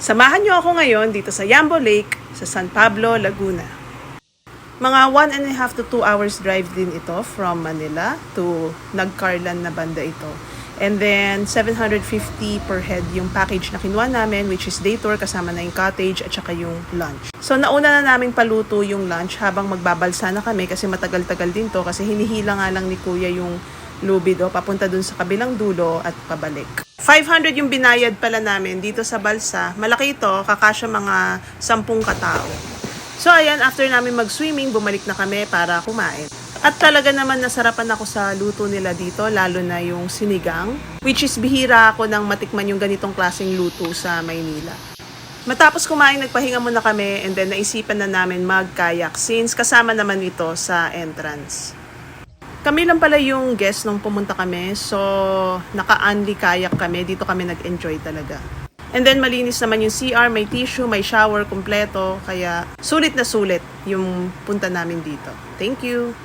Samahan niyo ako ngayon dito sa Yambo Lake sa San Pablo, Laguna. Mga 1.5 to 2 hours drive din ito from Manila to Nagcarlan na banda ito. And then 750 per head yung package na kinuha namin, which is day tour kasama na yung cottage at saka yung lunch. So nauna na naming paluto yung lunch habang magbabalsa na kami kasi matagal-tagal din to kasi hinihila nga lang ni Kuya yung lubid papunta dun sa kabilang dulo at pabalik. 500 yung binayad pala namin dito sa balsa. Malaki ito, kakasya mga 10 katao. So ayan, after namin mag-swimming, bumalik na kami para kumain. At talaga naman nasarapan ako sa luto nila dito, lalo na yung sinigang, which is bihira ako nang matikman yung ganitong klaseng luto sa Maynila. Matapos kumain, nagpahinga muna kami and then naisipan na namin mag-kayak since kasama naman ito sa entrance. Kami lang pala yung guest nung pumunta kami, so naka-only kayak kami, dito kami nag-enjoy talaga. And then malinis naman yung CR, may tissue, may shower, kompleto, kaya sulit na sulit yung punta namin dito. Thank you!